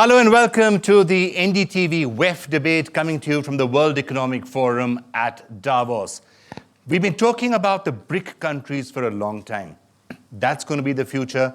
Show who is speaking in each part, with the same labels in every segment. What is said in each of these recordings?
Speaker 1: Hello and welcome to the NDTV WEF debate coming to you from the World Economic Forum at Davos. We've been talking about the BRIC countries for a long time. That's going to be the future.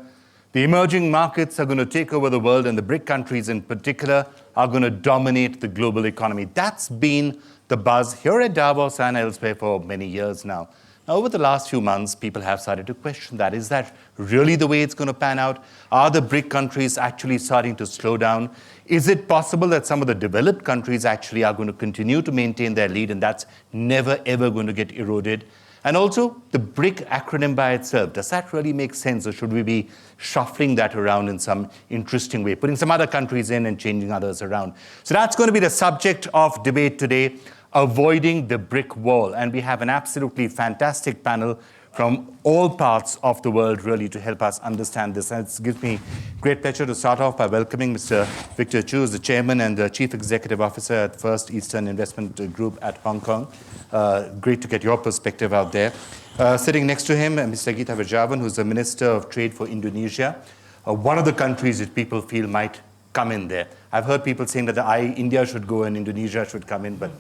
Speaker 1: The emerging markets are going to take over the world, and the BRIC countries in particular are going to dominate the global economy. That's been the buzz here at Davos and elsewhere for many years now. Now, over the last few months, people have started to question that. Is that really the way it's going to pan out? Are the BRIC countries actually starting to slow down? Is it possible that some of the developed countries actually are going to continue to maintain their lead and that's never, ever going to get eroded? And also, the BRIC acronym by itself, does that really make sense, or should we be shuffling that around in some interesting way, putting some other countries in and changing others around? So that's going to be the subject of debate today, avoiding the BRIC wall. And we have an absolutely fantastic panel from all parts of the world, really, to help us understand this. And it gives me great pleasure to start off by welcoming Mr. Victor Chu, who's the Chairman and the Chief Executive Officer at First Eastern Investment Group at Hong Kong. Great to get your perspective out there. Sitting next to him, Mr. Gita Wirjawan, who's the Minister of Trade for Indonesia, one of the countries that people feel might come in there. I've heard people saying that India should go and Indonesia should come in, but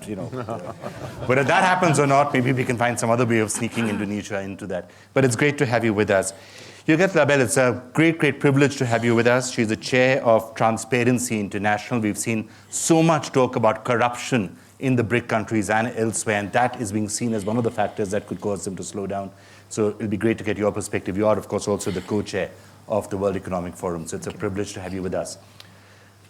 Speaker 1: whether that happens or not, maybe we can find some other way of sneaking Indonesia into that. But it's great to have you with us. Huguette Labelle, it's a great, great privilege to have you with us. She's the chair of Transparency International. We've seen so much talk about corruption in the BRIC countries and elsewhere, and that is being seen as one of the factors that could cause them to slow down. So it'll be great to get your perspective. You are, of course, also the co-chair of the World Economic Forum, so it's a privilege to have you with us.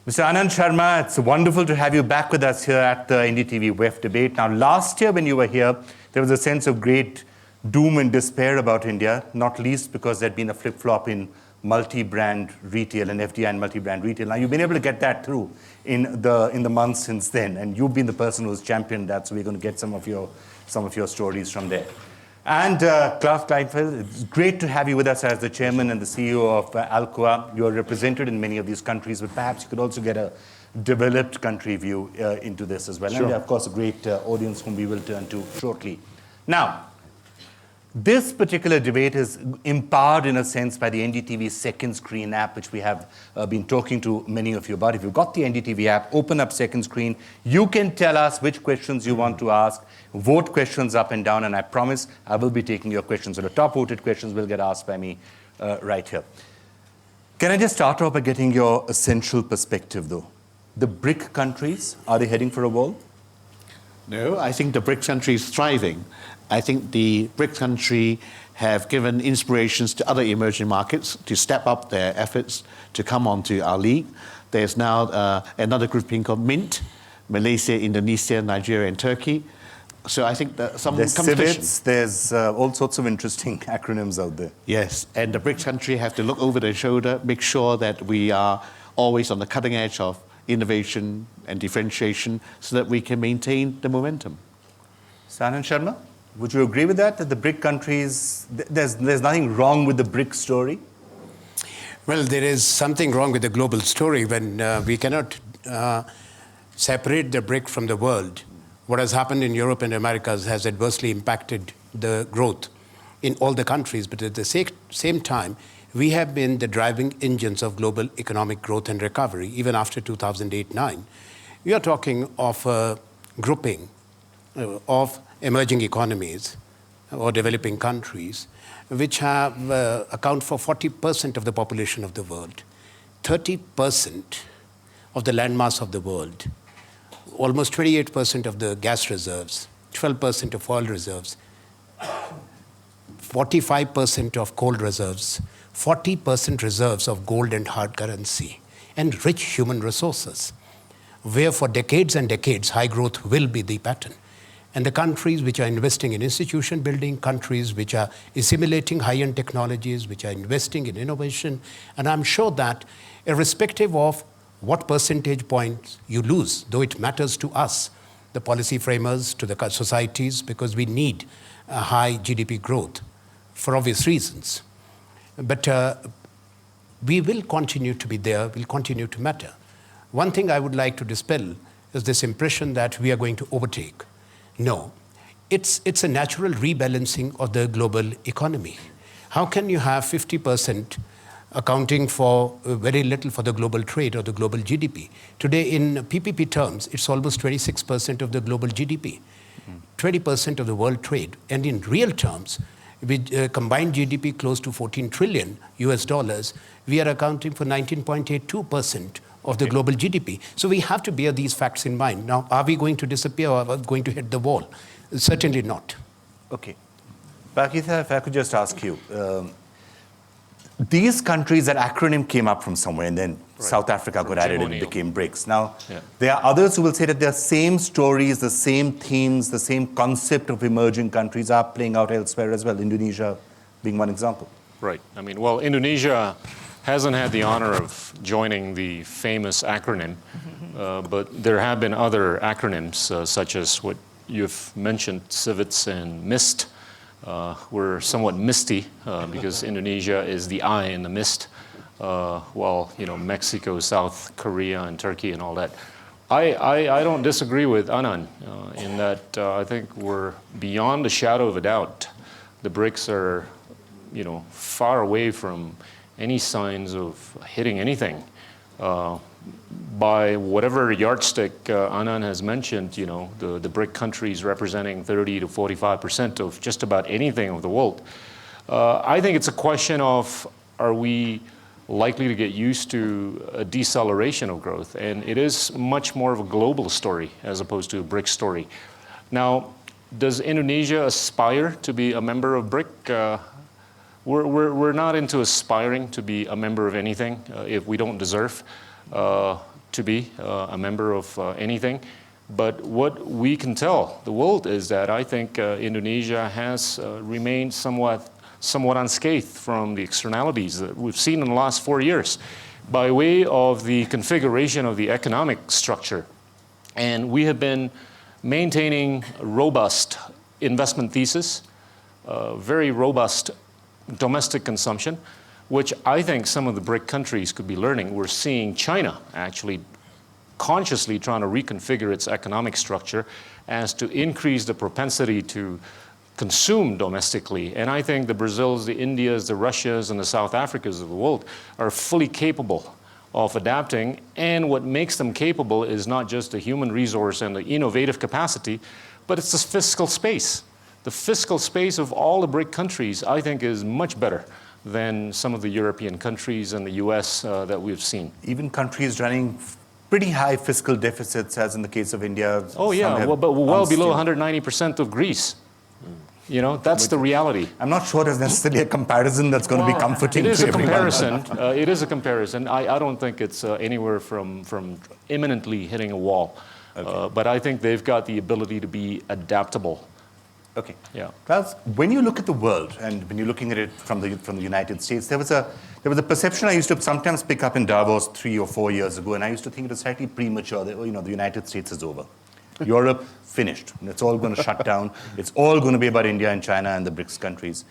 Speaker 1: Mr. Anand Sharma, it's wonderful to have you back with us here at the NDTV WEF debate. Now, last year when you were here, there was a sense of great doom and despair about India, not least because there'd been a flip-flop in multi-brand retail and FDI and multi-brand retail. Now, you've been able to get that through in the months since then, and you've been the person who's championed that, so we're going to get some of your stories from there. And Klaus Kleinfeld, it's great to have you with us as the chairman and the CEO of Alcoa. You're represented in many of these countries, but perhaps you could also get a developed country view into this as well. Sure. And of course, a great audience whom we will turn to shortly. Now, this particular debate is empowered in a sense by the NDTV Second Screen app, which we have been talking to many of you about. If you've got the NDTV app, open up Second Screen. You can tell us which questions you want to ask, vote questions up and down, and I promise I will be taking your questions. So the top voted questions will get asked by me right here. Can I just start off by getting your essential perspective, though? The BRIC countries, are they heading for a wall?
Speaker 2: No, I think the BRIC country is thriving. I think the BRIC country have given inspirations to other emerging markets to step up their efforts to come onto our league. There's now another grouping called MINT, Malaysia, Indonesia, Nigeria, and Turkey. So I think that
Speaker 1: there's CIVETS, there's all sorts of interesting acronyms out there.
Speaker 2: Yes, and the BRIC country have to look over their shoulder, make sure that we are always on the cutting edge of innovation and differentiation so that we can maintain the momentum.
Speaker 1: Anand Sharma, would you agree with that the BRIC countries, there's nothing wrong with the BRIC story?
Speaker 3: Well, there is something wrong with the global story when we cannot separate the BRIC from the world. What has happened in Europe and Americas has adversely impacted the growth in all the countries, but at the same time, we have been the driving engines of global economic growth and recovery, even after 2008-9. We are talking of a grouping of emerging economies or developing countries, which have account for 40% of the population of the world, 30% of the landmass of the world, almost 28% of the gas reserves, 12% of oil reserves, 45% of coal reserves, 40% reserves of gold and hard currency, and rich human resources, where for decades and decades, high growth will be the pattern. And the countries which are investing in institution building, countries which are assimilating high-end technologies, which are investing in innovation, and I'm sure that irrespective of what percentage points you lose, though it matters to us, the policy framers, to the societies, because we need a high GDP growth for obvious reasons. But we will continue to be there, will continue to matter. One thing I would like to dispel is this impression that we are going to overtake. No, it's a natural rebalancing of the global economy. How can you have 50% accounting for very little for the global trade or the global GDP. Today, in PPP terms, it's almost 26% of the global GDP, 20% of the world trade. And in real terms, with combined GDP close to 14 trillion US dollars, we are accounting for 19.82% of the global GDP. So we have to bear these facts in mind. Now, are we going to disappear or are we going to hit the wall? Certainly not.
Speaker 1: Okay. Gita, if I could just ask you, these countries, that acronym came up from somewhere, and then South Africa got added and became BRICS. Now, there are others who will say that the same stories, the same themes, the same concept of emerging countries are playing out elsewhere as well, Indonesia being one example.
Speaker 4: Right. I mean, well, Indonesia hasn't had the honor of joining the famous acronym, but there have been other acronyms, such as what you've mentioned, CIVETS and MIST. We're somewhat misty because Indonesia is the eye in the mist, while Mexico, South Korea, and Turkey and all that. I don't disagree with Anand in that I think we're beyond a shadow of a doubt. The BRICS are far away from any signs of hitting anything. By whatever yardstick Anand has mentioned, the BRIC countries representing 30 to 45% of just about anything of the world. I think it's a question of, are we likely to get used to a deceleration of growth? And it is much more of a global story as opposed to a BRIC story. Now, does Indonesia aspire to be a member of BRIC? We're not into aspiring to be a member of anything if we don't deserve to be a member of anything. But what we can tell the world is that I think Indonesia has remained somewhat unscathed from the externalities that we've seen in the last 4 years by way of the configuration of the economic structure. And we have been maintaining a robust investment thesis, very robust domestic consumption, which I think some of the BRIC countries could be learning. We're seeing China actually consciously trying to reconfigure its economic structure as to increase the propensity to consume domestically. And I think the Brazils, the Indias, the Russias, and the South Africas of the world are fully capable of adapting. And what makes them capable is not just the human resource and the innovative capacity, but it's the fiscal space. The fiscal space of all the BRIC countries, I think, is much better than some of the European countries and the US that we've seen.
Speaker 1: Even countries running pretty high fiscal deficits, as in the case of India.
Speaker 4: Oh yeah, but well below 190% of Greece. That's the reality.
Speaker 1: I'm not sure there's necessarily a comparison that's going to be comforting to everyone.
Speaker 4: It is a comparison. I don't think it's anywhere from imminently hitting a wall. Okay. But I think they've got the ability to be adaptable.
Speaker 1: Okay.
Speaker 4: Yeah.
Speaker 1: Klaus, when you look at the world and when you're looking at it from the United States, there was a perception I used to sometimes pick up in Davos 3 or 4 years ago, and I used to think it was slightly premature that the United States is over. Europe finished. It's all going to shut down. It's all going to be about India and China and the BRICS countries.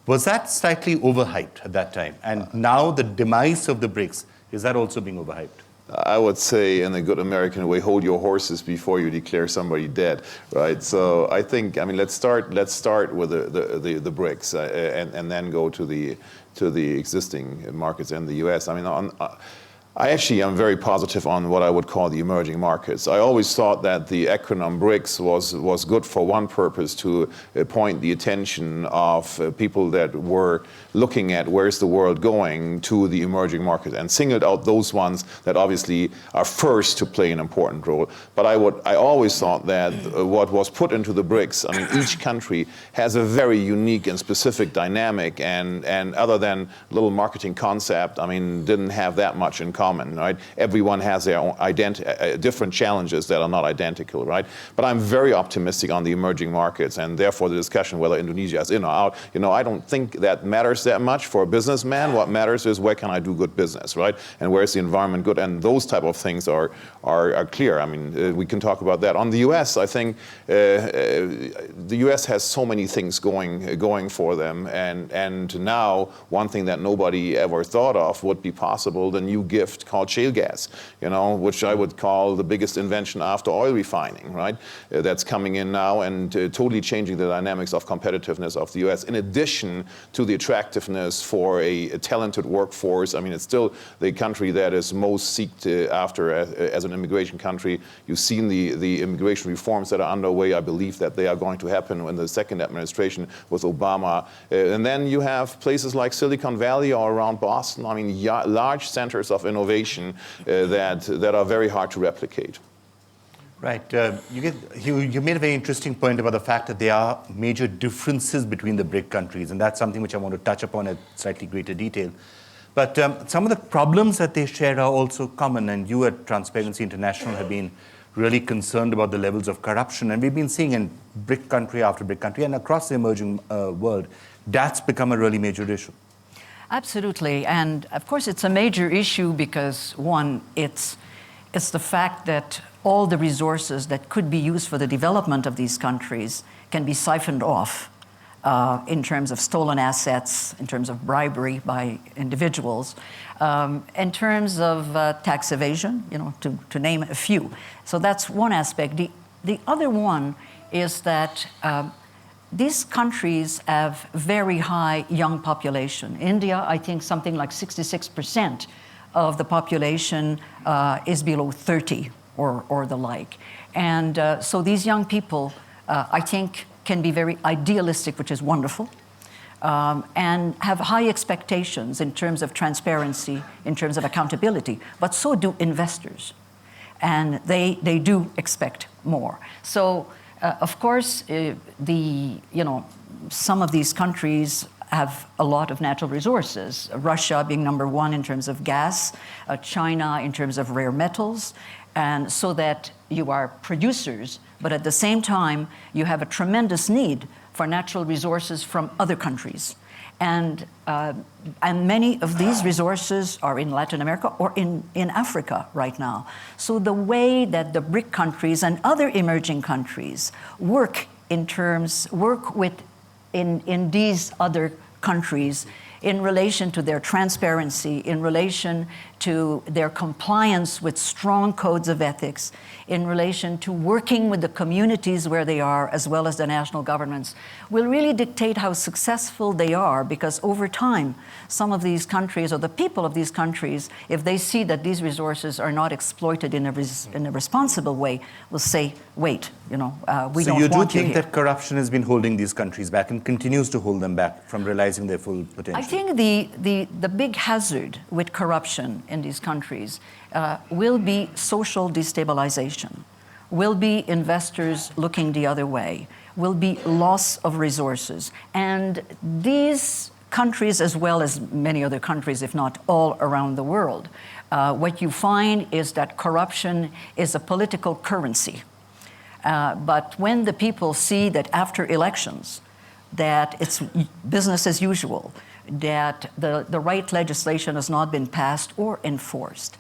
Speaker 1: Was that slightly overhyped at that time? And now the demise of the BRICS, is that also being overhyped?
Speaker 5: I would say, in a good American way, hold your horses before you declare somebody dead, right? So I think, let's start with the BRICS and then go to the existing markets in the U.S. I actually am very positive on what I would call the emerging markets. I always thought that the acronym BRICS was good for one purpose, to point the attention of people that were looking at where's the world going to the emerging markets, and singled out those ones that obviously are first to play an important role. But I always thought that what was put into the BRICS, each country has a very unique and specific dynamic, and other than little marketing concept, didn't have that much in common, right? Everyone has their own different challenges that are not identical, right? But I'm very optimistic on the emerging markets, and therefore the discussion whether Indonesia is in or out, I don't think that matters that much for a businessman. What matters is where can I do good business, right? And where's the environment good? And those type of things are clear. We can talk about that. On the U.S., I think the U.S. has so many things going for them, and now one thing that nobody ever thought of would be possible: the new gift shift called shale gas, which I would call the biggest invention after oil refining, right? That's coming in now and totally changing the dynamics of competitiveness of the U.S. in addition to the attractiveness for a talented workforce. I mean, it's still the country that is most sought after as an immigration country. You've seen the immigration reforms that are underway. I believe that they are going to happen in the second administration with Obama. And then you have places like Silicon Valley or around Boston. I mean, large centers of innovation that are very hard to replicate.
Speaker 1: Right. You made a very interesting point about the fact that there are major differences between the BRIC countries, and that's something which I want to touch upon in slightly greater detail. But some of the problems that they share are also common, and you at Transparency International have been really concerned about the levels of corruption, and we've been seeing in BRIC country after BRIC country and across the emerging world, that's become a really major issue.
Speaker 6: Absolutely, and of course it's a major issue because, one, it's the fact that all the resources that could be used for the development of these countries can be siphoned off in terms of stolen assets, in terms of bribery by individuals, in terms of tax evasion, to name a few. So that's one aspect. The other one is that these countries have very high young population. India, I think something like 66% of the population is below 30 or the like. And so these young people, I think, can be very idealistic, which is wonderful, and have high expectations in terms of transparency, in terms of accountability, but so do investors. And they do expect more. So, of course, some of these countries have a lot of natural resources, Russia being number one in terms of gas, China in terms of rare metals, and so that you are producers, but at the same time, you have a tremendous need for natural resources from other countries. And many of these resources are in Latin America or in Africa right now. So the way that the BRIC countries and other emerging countries work in these other countries in relation to their transparency, in relation to their compliance with strong codes of ethics, in relation to working with the communities where they are, as well as the national governments, will really dictate how successful they are, because over time, some of these countries, or the people of these countries, if they see that these resources are not exploited in a responsible way, will say, wait, we don't want you here.
Speaker 1: So you do think that corruption has been holding these countries back and continues to hold them back from realizing their full potential?
Speaker 6: I think the big hazard with corruption in these countries will be social destabilization, will be investors looking the other way, will be loss of resources. And these countries, as well as many other countries, if not all around the world, what you find is that corruption is a political currency. But when the people see that after elections, that it's business as usual, that the right legislation has not been passed or enforced.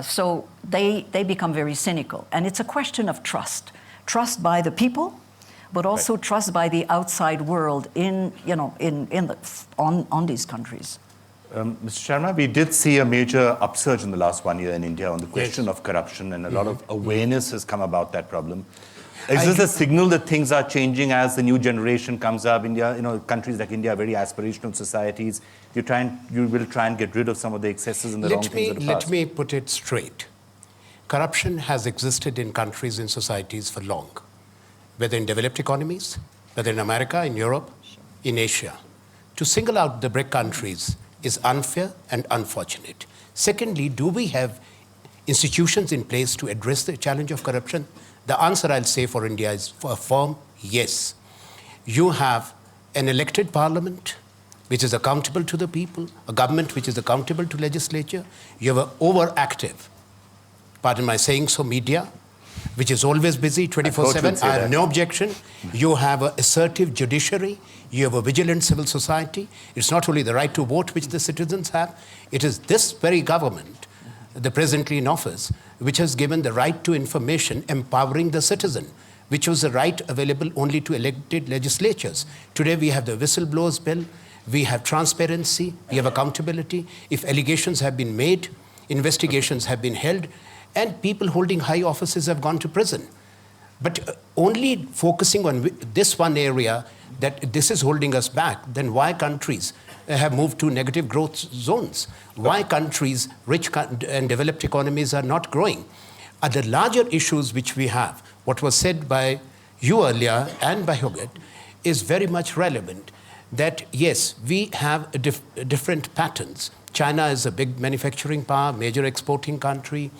Speaker 6: So they become very cynical. And it's a question of trust. Trust by the people, but also trust by the outside world on these countries.
Speaker 1: Mr. Sharma, we did see a major upsurge in the last 1 year in India on the question of corruption, and a lot of awareness has come about that problem. Is this a signal that things are changing as the new generation comes up? India, countries like India are very aspirational societies. You will try and get rid of some of the excesses and the wrong things of the past.
Speaker 3: Let me put it straight. Corruption has existed in countries and societies for long, whether in developed economies, whether in America, in Europe, in Asia. To single out the BRIC countries is unfair and unfortunate. Secondly, do we have institutions in place to address the challenge of corruption? The answer I'll say for India is a firm yes. You have an elected parliament which is accountable to the people, a government which is accountable to legislature. You have an overactive, pardon my saying so, media, which is always busy 24/7. I have no objection. You have an assertive judiciary. You have a vigilant civil society. It's not only the right to vote which the citizens have, it is this very government, the presently in office, which has given the right to information, empowering the citizen, which was a right available only to elected legislatures. Today we have the whistleblowers bill, we have transparency, we have accountability. If allegations have been made, Investigations have been held, and people holding high offices have gone to prison. But only focusing on this one area, that this is holding us back, then why countries have moved to negative growth zones? Why countries, rich and developed economies, are not growing? The larger issues which we have, what was said by you earlier and by Huguette, is very much relevant. That yes, we have different patterns. China is a big manufacturing power, major exporting country.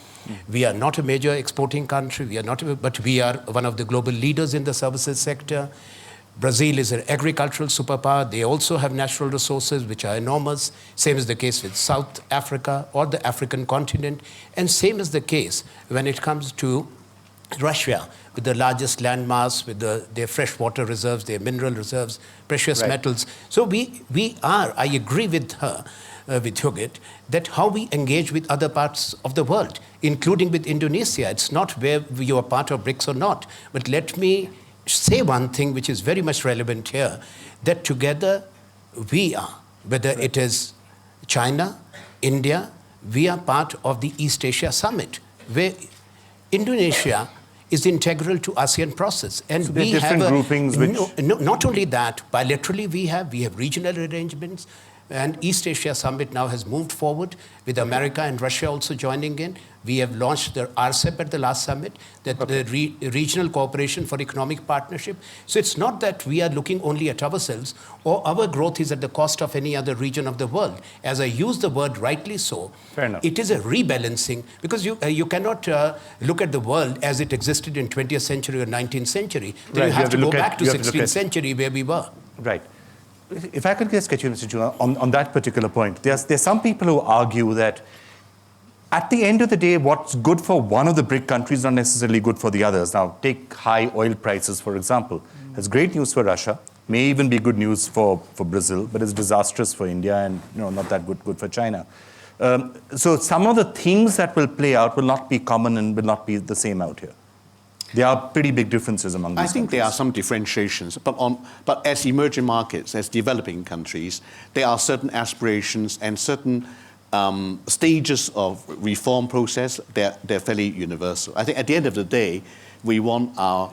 Speaker 3: We are not a major exporting country, but we are one of the global leaders in the services sector. Brazil is an agricultural superpower. They also have natural resources which are enormous. Same is the case with South Africa or the African continent. And same is the case when it comes to Russia, with the largest landmass, with their freshwater reserves, their mineral reserves, precious metals. So we are, I agree with her, with Huguette, that how we engage with other parts of the world, including with Indonesia. It's not where you are part of BRICS or not. But let me say one thing which is very much relevant here, that together we are, whether it is China, India, we are part of the East Asia Summit, where Indonesia is integral to ASEAN process. And
Speaker 1: so
Speaker 3: we
Speaker 1: different
Speaker 3: have
Speaker 1: groupings which...
Speaker 3: not only that, bilaterally we have regional arrangements, and East Asia Summit now has moved forward with America and Russia also joining in. We have launched the RCEP at the last summit, that the Regional Cooperation for Economic Partnership. So it's not that we are looking only at ourselves, or our growth is at the cost of any other region of the world. As I use the word rightly so,
Speaker 1: fair enough,
Speaker 3: it is a rebalancing, because you cannot look at the world as it existed in 20th century or 19th century. Then you have to go back to 16th century where we were.
Speaker 1: Right. If I could just get you, Mr. Chua, on that particular point, there's some people who argue that at the end of the day, what's good for one of the BRIC countries is not necessarily good for the others. Now, take high oil prices, for example. It's great news for Russia, may even be good news for Brazil, but it's disastrous for India and not that good for China. So some of the things that will play out will not be common and will not be the same out here. There are pretty big differences among these
Speaker 2: I think
Speaker 1: countries.
Speaker 2: there are some differentiations, but as emerging markets, as developing countries, there are certain aspirations and certain stages of reform process. They're fairly universal. I think at the end of the day, we want our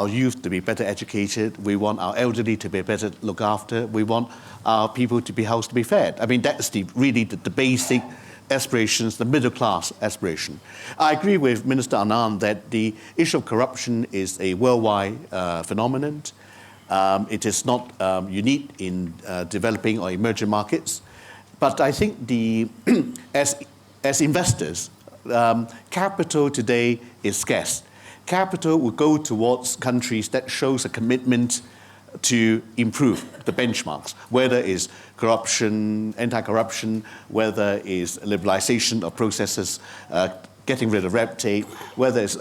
Speaker 2: youth to be better educated. We want our elderly to be better looked after. We want our people to be housed, to be fed. I mean, that's really the basic aspirations, the middle class aspiration. I agree with Minister Anand that the issue of corruption is a worldwide phenomenon. It is not unique in developing or emerging markets. But I think as investors, capital today is scarce. Capital will go towards countries that shows a commitment to improve the benchmarks, whether it's corruption, anti-corruption, whether it's liberalization of processes, getting rid of red tape, whether it's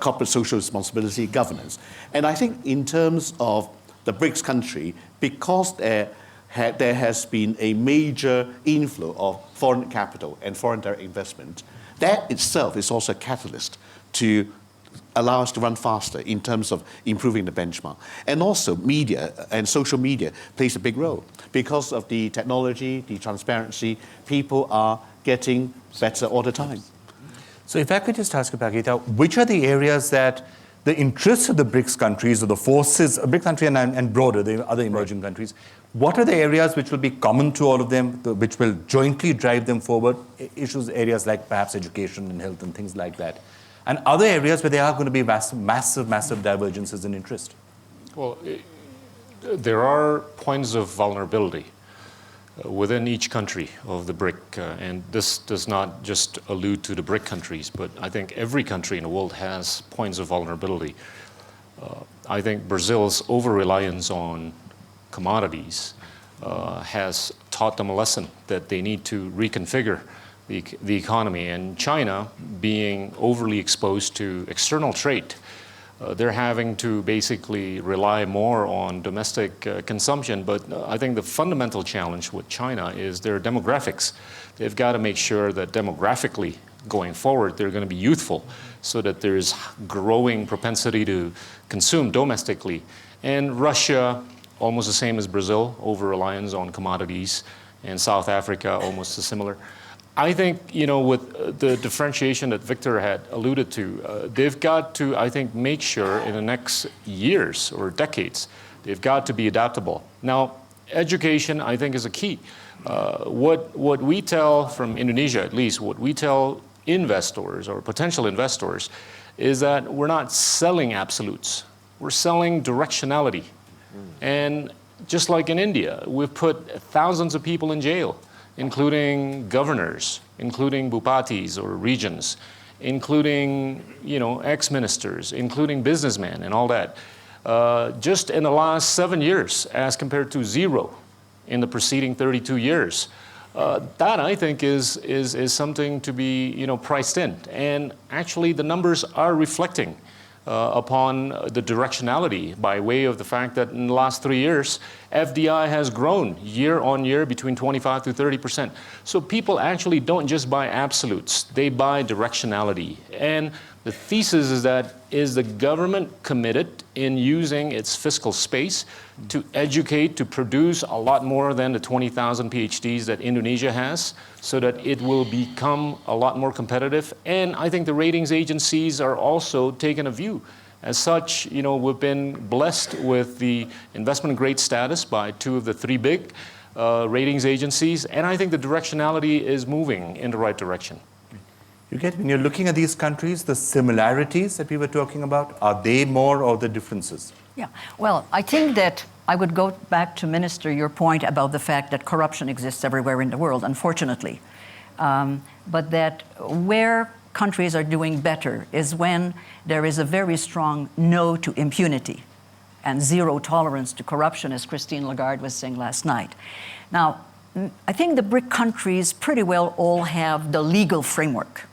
Speaker 2: corporate social responsibility, governance. And I think in terms of the BRICS country, because there has been a major inflow of foreign capital and foreign direct investment, that itself is also a catalyst to allow us to run faster in terms of improving the benchmark. And also media and social media plays a big role. Because of the technology, the transparency, people are getting better all the time.
Speaker 1: So if I could just ask you, Gita, which are the areas that the interests of the BRICS countries or the forces, a BRIC country and broader, the other emerging countries, what are the areas which will be common to all of them, which will jointly drive them forward? Issues, areas like perhaps education and health and things like that. And other areas where there are going to be massive divergences in interest?
Speaker 4: Well, there are points of vulnerability within each country of the BRIC, and this does not just allude to the BRIC countries, but I think every country in the world has points of vulnerability. I think Brazil's over-reliance on commodities has taught them a lesson that they need to reconfigure the economy. And China, being overly exposed to external trade, they're having to basically rely more on domestic consumption. But I think the fundamental challenge with China is their demographics. They've got to make sure that demographically going forward, they're going to be youthful so that there's growing propensity to consume domestically. And Russia, almost the same as Brazil, over-reliance on commodities, and South Africa, almost similar. I think, with the differentiation that Victor had alluded to, they've got to, I think, make sure in the next years or decades, they've got to be adaptable. Now, education, I think, is a key. What we tell, from Indonesia at least, what we tell investors or potential investors is that we're not selling absolutes. We're selling directionality. And just like in India, we've put thousands of people in jail, including governors, including bupatis or regions, including ex-ministers, including businessmen and all that. Just in the last 7 years, as compared to 0 in the preceding 32 years. That, I think, is something to be priced in. And actually, the numbers are reflecting upon the directionality by way of the fact that in the last 3 years, FDI has grown year on year between 25 to 30%. So people actually don't just buy absolutes, they buy directionality. And the thesis is that, is the government committed in using its fiscal space to educate, to produce a lot more than the 20,000 PhDs that Indonesia has, so that it will become a lot more competitive? And I think the ratings agencies are also taking a view. As such, we've been blessed with the investment grade status by 2 of the 3 big ratings agencies, and I think the directionality is moving in the right direction.
Speaker 1: When you're looking at these countries, the similarities that we were talking about, are they more or the differences?
Speaker 6: Yeah, well, I think that I would go back to Minister, your point about the fact that corruption exists everywhere in the world, unfortunately. But that where countries are doing better is when there is a very strong no to impunity and zero tolerance to corruption, as Christine Lagarde was saying last night. Now, I think the BRIC countries pretty well all have the legal framework.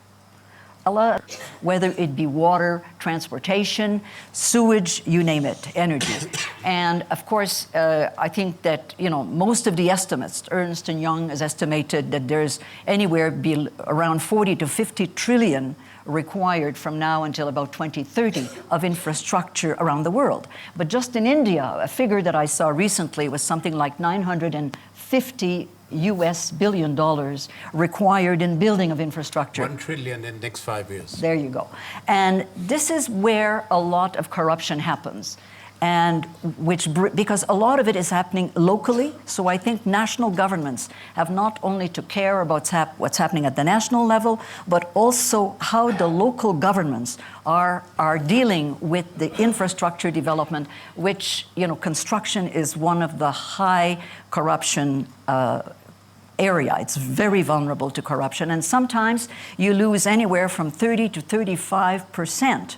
Speaker 6: Whether it be water, transportation, sewage, you name it, energy. And of course, I think that most of the estimates, Ernst & Young has estimated that there's anywhere around 40 to 50 trillion required from now until about 2030 of infrastructure around the world. But just in India, a figure that I saw recently was something like $950 billion required in building of infrastructure.
Speaker 3: 1 trillion in the next 5 years.
Speaker 6: There you go. And this is where a lot of corruption happens. And because a lot of it is happening locally, so I think national governments have not only to care about what's happening at the national level, but also how the local governments are dealing with the infrastructure development, which, construction is one of the high corruption area. It's very vulnerable to corruption, and sometimes you lose anywhere from 30 to 35%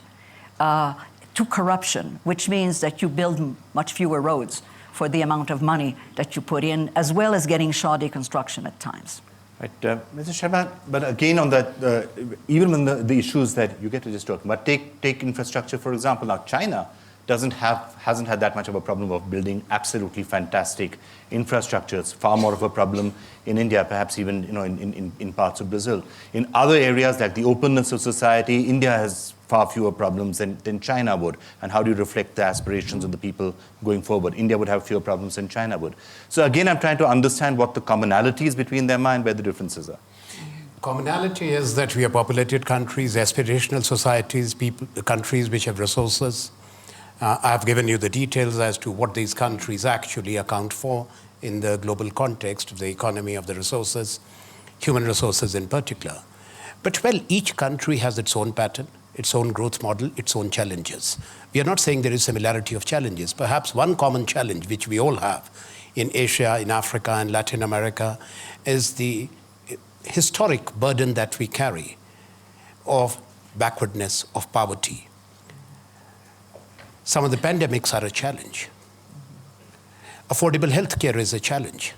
Speaker 6: to corruption, which means that you build much fewer roads for the amount of money that you put in, as well as getting shoddy construction at times.
Speaker 1: Right, Mr. Sharma, but again on that, even when the issues that you get to just talk about, take infrastructure, for example. Now, China hasn't had that much of a problem of building absolutely fantastic infrastructure. It's far more of a problem in India, perhaps even in parts of Brazil. In other areas like the openness of society, India has far fewer problems than China would. And how do you reflect the aspirations of the people going forward? India would have fewer problems than China would. So again, I'm trying to understand what the commonalities between them are and where the differences are.
Speaker 3: Commonality is that we are populated countries, aspirational societies, countries which have resources. I've given you the details as to what these countries actually account for in the global context of the economy of the resources, human resources in particular. But each country has its own pattern, its own growth model, its own challenges. We are not saying there is similarity of challenges. Perhaps one common challenge which we all have in Asia, in Africa, and Latin America is the historic burden that we carry of backwardness, of poverty. Some of the pandemics are a challenge. Affordable healthcare is a challenge.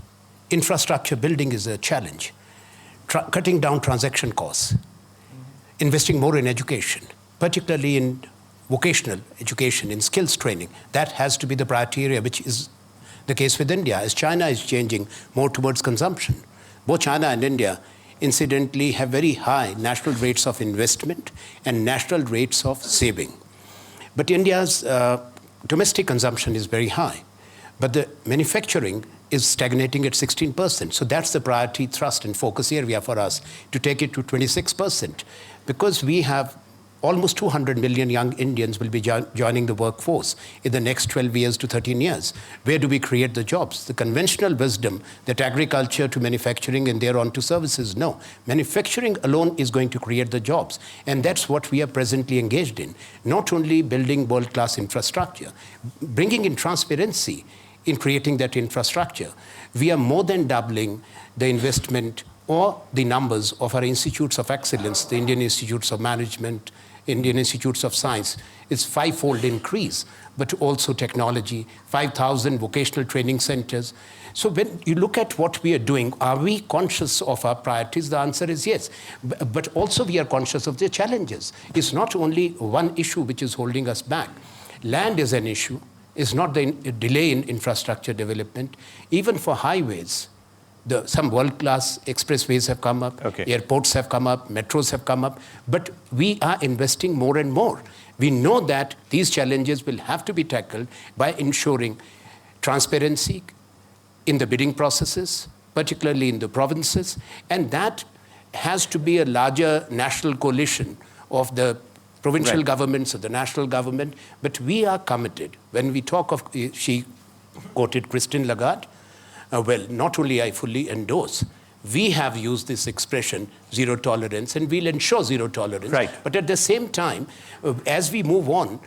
Speaker 3: Infrastructure building is a challenge. Cutting down transaction costs. Investing more in education, particularly in vocational education, in skills training. That has to be the priority area, which is the case with India, as China is changing more towards consumption. Both China and India, incidentally, have very high national rates of investment and national rates of saving. But India's domestic consumption is very high. But the manufacturing is stagnating at 16%. So that's the priority thrust and focus area for us, to take it to 26%. Because we have almost 200 million young Indians will be joining the workforce in the next 12 years to 13 years. Where do we create the jobs? The conventional wisdom that agriculture to manufacturing and thereon to services, no. Manufacturing alone is going to create the jobs. And that's what we are presently engaged in. Not only building world-class infrastructure, bringing in transparency in creating that infrastructure. We are more than doubling the investment or the numbers of our institutes of excellence, the Indian Institutes of Management, Indian Institutes of Science. It's five-fold increase, but also technology, 5,000 vocational training centers. So when you look at what we are doing, are we conscious of our priorities? The answer is yes. But also we are conscious of the challenges. It's not only one issue which is holding us back. Land is an issue. It's not the delay in infrastructure development. Even for highways, some world-class expressways have come up, airports have come up, metros have come up, but we are investing more and more. We know that these challenges will have to be tackled by ensuring transparency in the bidding processes, particularly in the provinces, and that has to be a larger national coalition of the provincial governments, of the national government, but we are committed. When we talk of, she quoted Christine Lagarde, well, not only I fully endorse, we have used this expression, zero tolerance, and we'll ensure zero tolerance.
Speaker 1: Right.
Speaker 3: But at the same time, as we move on,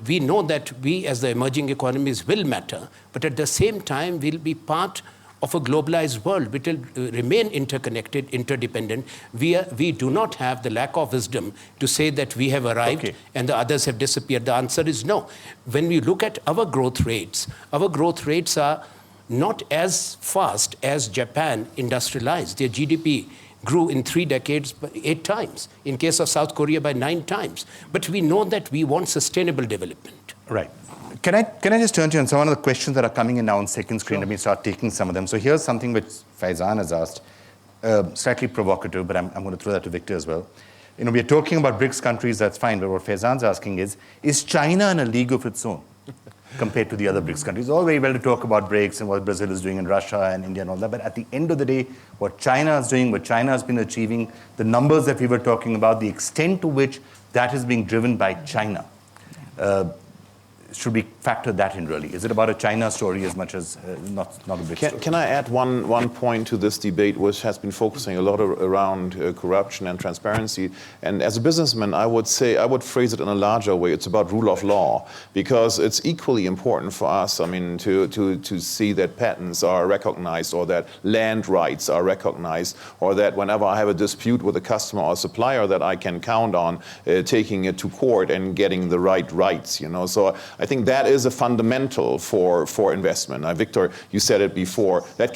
Speaker 3: we know that we as the emerging economies will matter, but at the same time, we'll be part of a globalized world, which will remain interconnected, interdependent. We do not have the lack of wisdom to say that we have arrived and the others have disappeared. The answer is no. When we look at our growth rates are not as fast as Japan industrialized. Their GDP grew in 3 decades by 8 times. In case of South Korea, by 9 times. But we know that we want sustainable development.
Speaker 1: Right. Can I just turn to you on some of the questions that are coming in now on second screen? Let me start taking some of them. So here's something which Faizan has asked, slightly provocative, but I'm going to throw that to Victor as well. You know, we're talking about BRICS countries, that's fine, but what Faizan's asking is China in a league of its own compared to the other BRICS countries? All very well to talk about BRICS and what Brazil is doing and Russia and India and all that, but at the end of the day, what China is doing, what China has been achieving, the numbers that we were talking about, the extent to which that is being driven by China, should we factor that in really? Is it about a China story as much as not a BRICS story?
Speaker 5: Can I add one point to this debate, which has been focusing a lot around corruption and transparency? And as a businessman, I would phrase it in a larger way. It's about rule of law, because it's equally important for us, I mean, to see that patents are recognized, or that land rights are recognized, or that whenever I have a dispute with a customer or supplier, that I can count on taking it to court and getting the right rights, you know. So I think that is a fundamental for investment. Victor, you said it before. I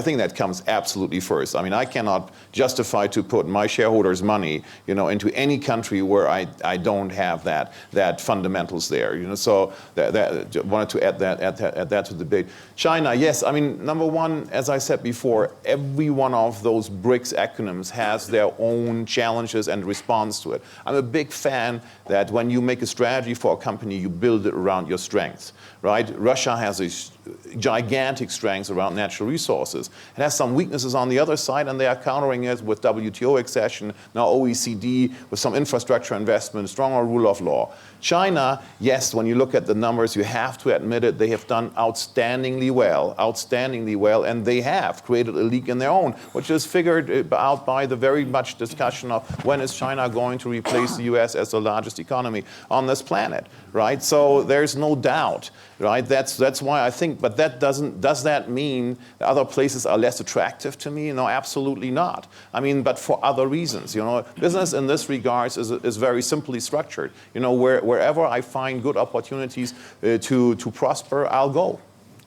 Speaker 5: think that comes absolutely first. I mean, I cannot justify to put my shareholders' money, you know, into any country where I don't have that fundamentals there. You know, so that wanted to add that to the debate. China, yes. I mean, number one, as I said before, every one of those BRICS acronyms has their own challenges and response to it. I'm a big fan that when you make a strategy for a company, you build it around your strengths, right? Russia has a gigantic strengths around natural resources. It has some weaknesses on the other side, and they are countering it with WTO accession, now OECD, with some infrastructure investment, stronger rule of law. China, yes, when you look at the numbers, you have to admit it, they have done outstandingly well, and they have created a league in their own, which is figured out by the very much discussion of when is China going to replace the US as the largest economy on this planet, right? So there's no doubt, right? That's why I think, but does that mean that other places are less attractive to me? No, absolutely not. I mean, but for other reasons, you know, business in this regards is very simply structured. You know, wherever I find good opportunities to prosper, I'll go.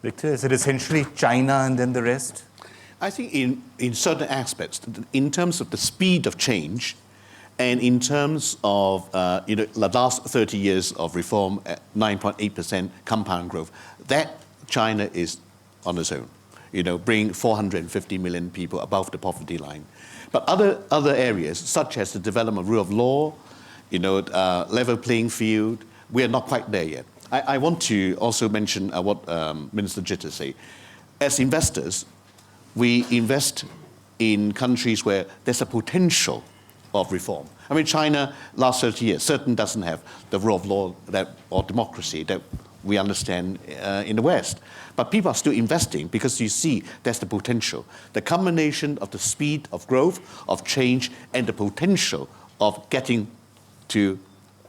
Speaker 1: Victor, is it essentially China and then the rest?
Speaker 2: I think in certain aspects, in terms of the speed of change, and in terms of the last 30 years of reform at 9.8% compound growth, that China is on its own. You know, bring 450 million people above the poverty line. But other areas, such as the development of rule of law, you know, level playing field, we are not quite there yet. I want to also mention what Minister Gita said. As investors, we invest in countries where there's a potential of reform. I mean, China, last 30 years, certainly doesn't have the rule of law or democracy that we understand in the West. But people are still investing because you see there's the potential. The combination of the speed of growth, of change, and the potential of getting to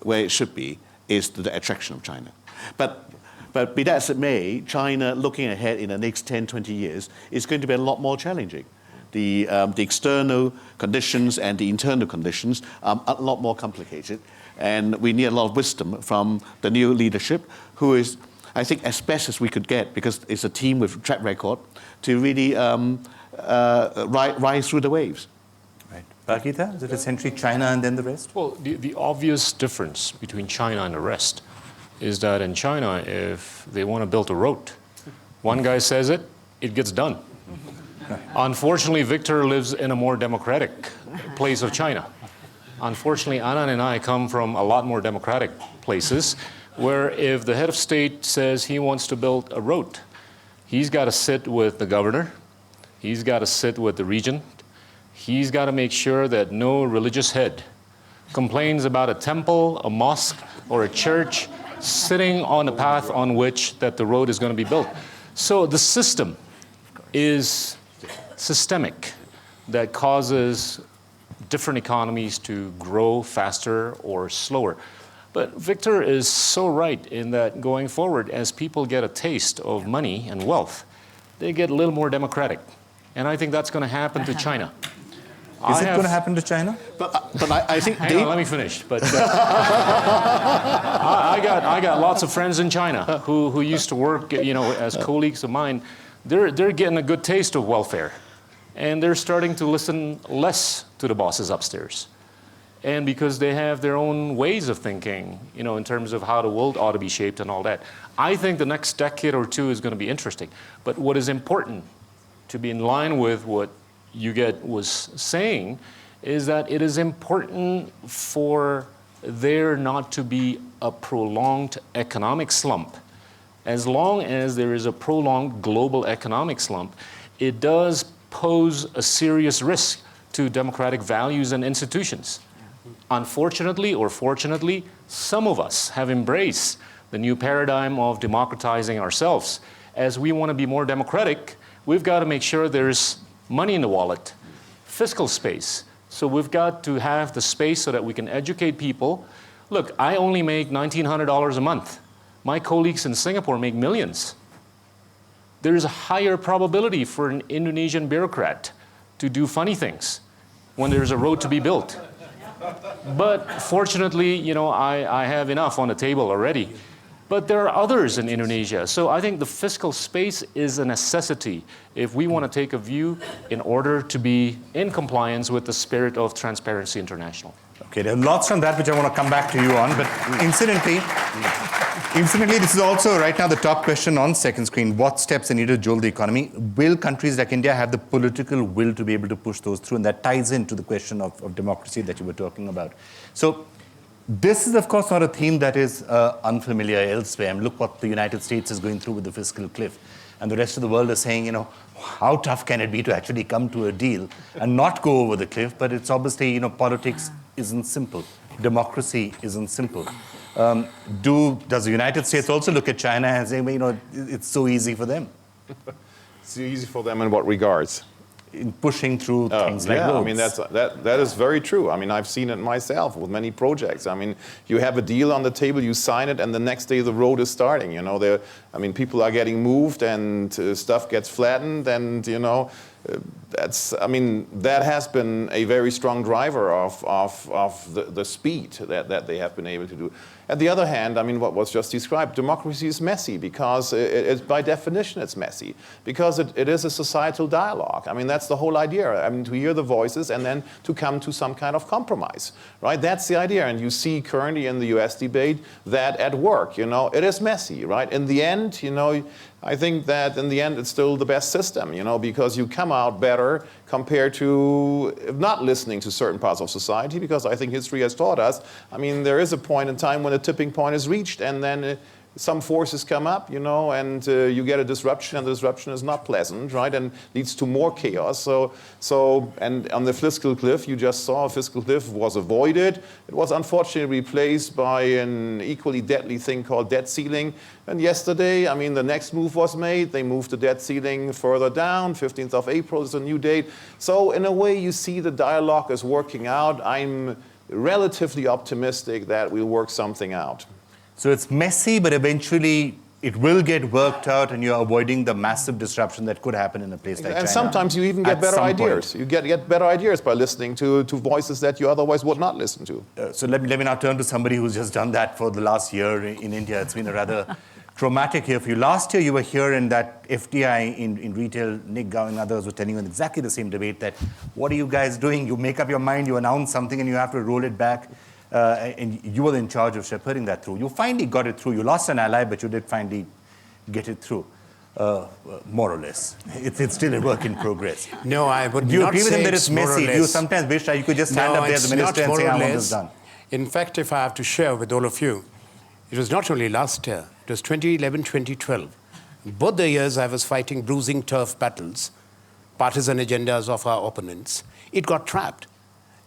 Speaker 2: where it should be is the attraction of China. But be that as it may, China, looking ahead in the next 10, 20 years, is going to be a lot more challenging. The external conditions and the internal conditions are a lot more complicated. And we need a lot of wisdom from the new leadership, who is, I think, as best as we could get, because it's a team with track record, to really ride through the waves.
Speaker 1: Right. Gita, is it essentially China and then the rest?
Speaker 4: Well, the obvious difference between China and the rest is that in China, if they want to build a road, one guy says it, it gets done. Unfortunately, Victor lives in a more democratic place of China. Unfortunately, Anand and I come from a lot more democratic places where if the head of state says he wants to build a road, he's got to sit with the governor, he's got to sit with the regent, he's got to make sure that no religious head complains about a temple, a mosque, or a church sitting on the path on which that the road is going to be built. So the system is systemic that causes different economies to grow faster or slower. But Victor is so right in that going forward, as people get a taste of money and wealth, they get a little more democratic. And I think that's going to happen to China.
Speaker 1: Is it going to happen to China?
Speaker 2: But I think...
Speaker 4: Hang on, let me finish. But I got lots of friends in China who used to work, as colleagues of mine. They're getting a good taste of welfare. And they're starting to listen less to the bosses upstairs. And because they have their own ways of thinking, in terms of how the world ought to be shaped and all that. I think the next decade or two is going to be interesting. But what is important to be in line with what Huguette was saying is that it is important for there not to be a prolonged economic slump. As long as there is a prolonged global economic slump, it does pose a serious risk to democratic values and institutions. Unfortunately or fortunately, some of us have embraced the new paradigm of democratizing ourselves. As we want to be more democratic, we've got to make sure there's money in the wallet, fiscal space. So we've got to have the space so that we can educate people. Look, I only make $1,900 a month. My colleagues in Singapore make millions. There is a higher probability for an Indonesian bureaucrat to do funny things when there's a road to be built. But fortunately, I have enough on the table already. But there are others in Indonesia. So I think the fiscal space is a necessity if we want to take a view in order to be in compliance with the spirit of Transparency International.
Speaker 1: Okay, there are lots from that which I want to come back to you on, but incidentally, this is also right now the top question on second screen. What steps are needed to jolt the economy? Will countries like India have the political will to be able to push those through? And that ties into the question of democracy that you were talking about. So this is, of course, not a theme that is unfamiliar elsewhere. I mean, look what the United States is going through with the fiscal cliff. And the rest of the world is saying, how tough can it be to actually come to a deal and not go over the cliff? But it's obviously, politics isn't simple. Democracy isn't simple. Does the United States also look at China and say, it's so easy for them?
Speaker 5: It's easy for them in what regards?
Speaker 1: In pushing through things like roads.
Speaker 5: I mean, that is very true. I mean, I've seen it myself with many projects. I mean, you have a deal on the table, you sign it, and the next day the road is starting. People are getting moved and stuff gets flattened, and that has been a very strong driver of the speed that they have been able to do. On the other hand, what was just described, democracy is messy because by definition it's messy, because it is a societal dialogue. That's the whole idea. To hear the voices and then to come to some kind of compromise, right? That's the idea. And you see currently in the US debate that at work, it is messy, right? In the end, I think that in the end it's still the best system, because you come out better compared to not listening to certain parts of society, because I think history has taught us, there is a point in time when a tipping point is reached, and then some forces come up, and you get a disruption, and the disruption is not pleasant, right, and leads to more chaos. And on the fiscal cliff, you just saw a fiscal cliff was avoided. It was unfortunately replaced by an equally deadly thing called debt ceiling. And yesterday, the next move was made. They moved the debt ceiling further down. 15th of April is a new date. So in a way, you see the dialogue is working out. I'm relatively optimistic that we'll work something out.
Speaker 1: So it's messy, but eventually it will get worked out, and you're avoiding the massive disruption that could happen in a place like China.
Speaker 5: And sometimes you even get better ideas. You get better ideas by listening to voices that you otherwise would not listen to.
Speaker 1: So let me now turn to somebody who's just done that for the last year in India. It's been a rather traumatic year for you. Last year, you were here in that FDI in retail. Nick Gao and others were telling you in exactly the same debate that, what are you guys doing? You make up your mind, you announce something, and you have to roll it back. And you were in charge of shepherding that through. You finally got it through. You lost an ally, but you did finally get it through, more or less. It's still a work in progress.
Speaker 3: No, I would
Speaker 1: Do you
Speaker 3: not
Speaker 1: agree with
Speaker 3: say
Speaker 1: him that
Speaker 3: it's
Speaker 1: it's
Speaker 3: more or
Speaker 1: messy? Do you
Speaker 3: less.
Speaker 1: sometimes wish that you could just stand up there as the minister and say, I want this done?
Speaker 3: In fact, if I have to share with all of you, it was not only last year, it was 2011, 2012. Both the years I was fighting bruising turf battles, partisan agendas of our opponents. It got trapped.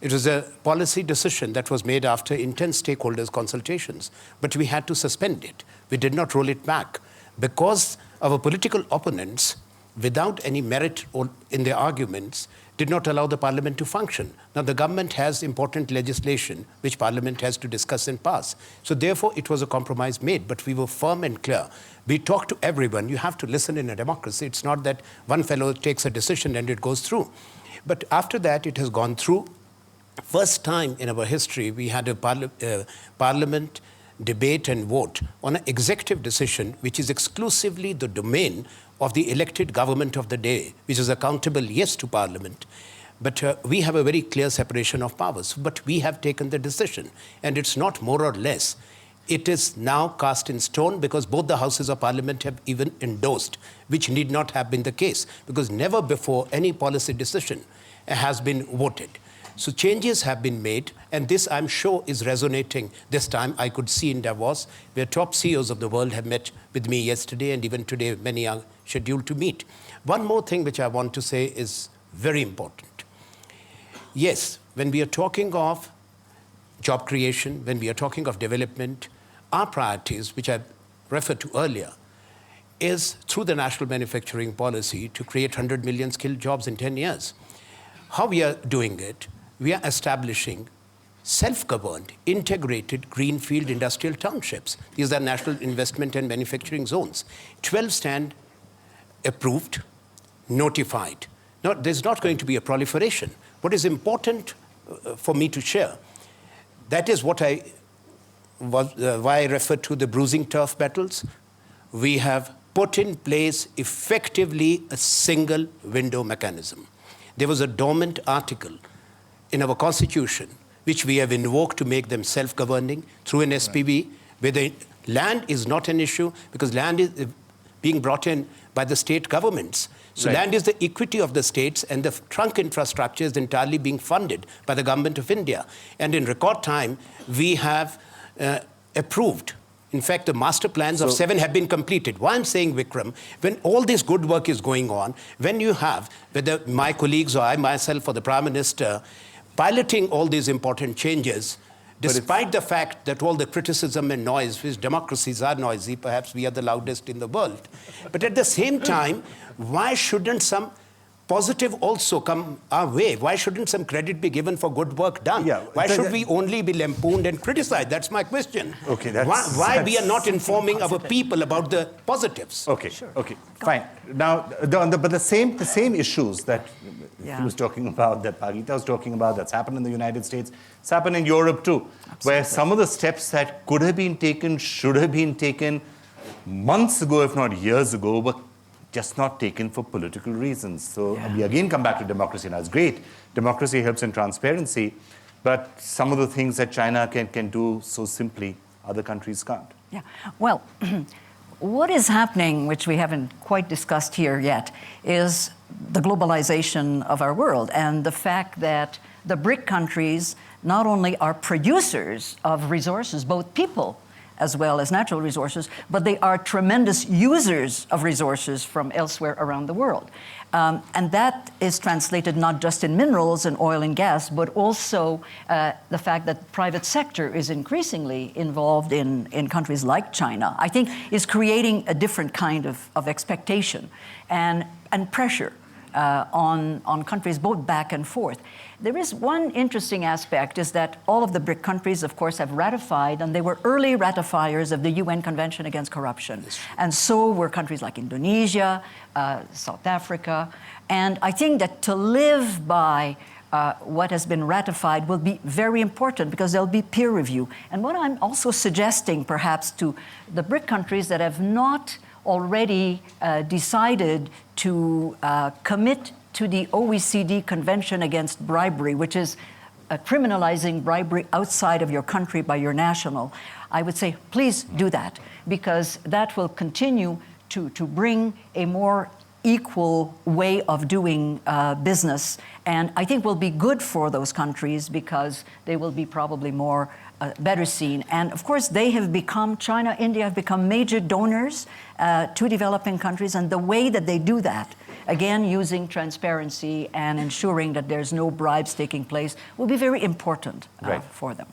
Speaker 3: It was a policy decision that was made after intense stakeholders' consultations, but we had to suspend it. We did not roll it back because our political opponents, without any merit in their arguments, did not allow the parliament to function. Now, the government has important legislation which parliament has to discuss and pass. So therefore, it was a compromise made, but we were firm and clear. We talked to everyone. You have to listen in a democracy. It's not that one fellow takes a decision and it goes through. But after that, it has gone through. First time in our history, we had a parliament debate and vote on an executive decision which is exclusively the domain of the elected government of the day, which is accountable, yes, to parliament. But we have a very clear separation of powers. But we have taken the decision, and it's not more or less. It is now cast in stone because both the houses of parliament have even endorsed, which need not have been the case, because never before any policy decision has been voted. So changes have been made, and this, I'm sure, is resonating this time. I could see in Davos, where top CEOs of the world have met with me yesterday, and even today, many are scheduled to meet. One more thing which I want to say is very important. Yes, when we are talking of job creation, when we are talking of development, our priorities, which I referred to earlier, is through the national manufacturing policy to create 100 million skilled jobs in 10 years. How we are doing it? We are establishing self-governed, integrated greenfield industrial townships. These are national investment and manufacturing zones. 12 stand approved, notified. Now, there's not going to be a proliferation. What is important for me to share, that is what why I referred to the bruising turf battles. We have put in place effectively a single window mechanism. There was a dormant article in our constitution, which we have invoked to make them self-governing through an SPV, where the land is not an issue because land is being brought in by the state governments. So land is the equity of the states, and the trunk infrastructure is entirely being funded by the government of India. And in record time, we have approved. In fact, the master plans of 7 have been completed. Why I'm saying, Vikram, when all this good work is going on, when you have, whether my colleagues or I myself or the Prime Minister, piloting all these important changes, despite the fact that all the criticism and noise, which democracies are noisy, perhaps we are the loudest in the world. But at the same time, why shouldn't some positive also come our way? Why shouldn't some credit be given for good work done?
Speaker 1: Yeah,
Speaker 3: why should we only be lampooned and criticized? That's my question.
Speaker 1: Okay,
Speaker 3: why we are not informing our people about the positives?
Speaker 1: Okay, sure. Okay, fine. Now, but the same issues that he was talking about, that Gita was talking about, that's happened in the United States, it's happened in Europe too, where some of the steps that could have been taken, should have been taken months ago, if not years ago, were just not taken for political reasons. So we again come back to democracy. Now, it's great. Democracy helps in transparency, but some of the things that China can do so simply, other countries can't.
Speaker 6: Yeah. Well, what is happening, which we haven't quite discussed here yet, is the globalization of our world and the fact that the BRIC countries not only are producers of resources, both people as well as natural resources, but they are tremendous users of resources from elsewhere around the world. And that is translated not just in minerals and oil and gas, but also the fact that the private sector is increasingly involved in countries like China, I think is creating a different kind of expectation and pressure on countries both back and forth. There is one interesting aspect is that all of the BRIC countries, of course, have ratified, and they were early ratifiers of the UN Convention Against Corruption. And so were countries like Indonesia, South Africa. And I think that to live by what has been ratified will be very important because there'll be peer review. And what I'm also suggesting perhaps to the BRIC countries that have not already decided to commit to the OECD Convention Against Bribery, which is criminalizing bribery outside of your country by your national, I would say, please do that, because that will continue to bring a more equal way of doing business. And I think will be good for those countries because they will be probably more better seen. And of course, they have become, China, India have become major donors to developing countries. And the way that they do that, again, using transparency and ensuring that there's no bribes taking place, will be very important for them.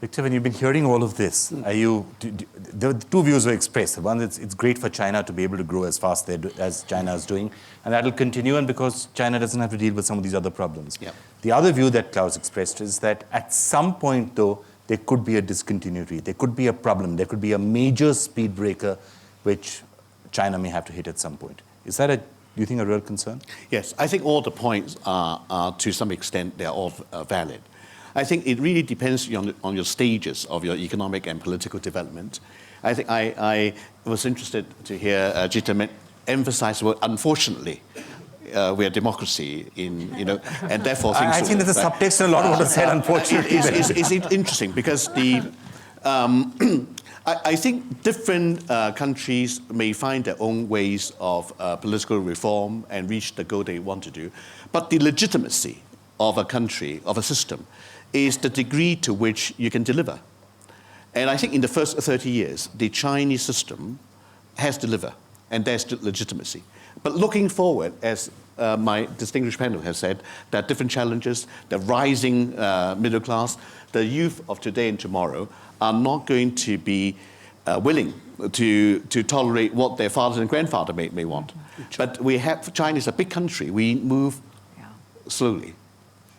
Speaker 1: Victor, when you've been hearing all of this, the two views were expressed. One, it's great for China to be able to grow as fast as China is doing, and that will continue, and because China doesn't have to deal with some of these other problems. Yep. The other view that Klaus expressed is that at some point, though, there could be a discontinuity. There could be a problem. There could be a major speed breaker, which China may have to hit at some point. Is that do you think, a real concern?
Speaker 2: Yes, I think all the points are to some extent, they're all valid. I think it really depends on your stages of your economic and political development. I think I was interested to hear Gita emphasize the word unfortunately. We are democracy and therefore things.
Speaker 1: I think there's a subtext in a lot of what was said, unfortunately.
Speaker 2: It's interesting because I think different countries may find their own ways of political reform and reach the goal they want to do, but the legitimacy of a country, of a system, is the degree to which you can deliver. And I think in the first 30 years, the Chinese system has delivered, and there's legitimacy. But looking forward, as my distinguished panel has said, there are different challenges, the rising middle class, the youth of today and tomorrow are not going to be willing to tolerate what their fathers and grandfathers may want. But China is a big country, we move slowly.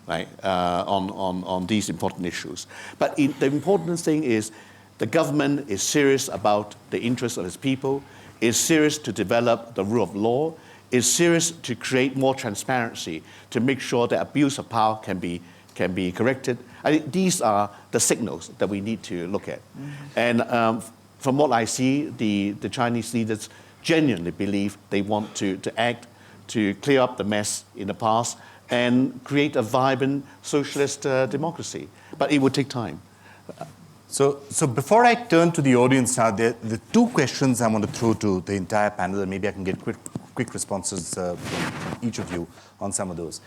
Speaker 2: Right, on these important issues. But the important thing is the government is serious about the interests of its people, is serious to develop the rule of law, is serious to create more transparency to make sure that abuse of power can be corrected. I think these are the signals that we need to look at. And from what I see, the Chinese leaders genuinely believe they want to act to clear up the mess in the past and create a vibrant socialist democracy. But it would take time.
Speaker 1: So before I turn to the audience now, the two questions I want to throw to the entire panel, and maybe I can get quick responses from each of you on some of those.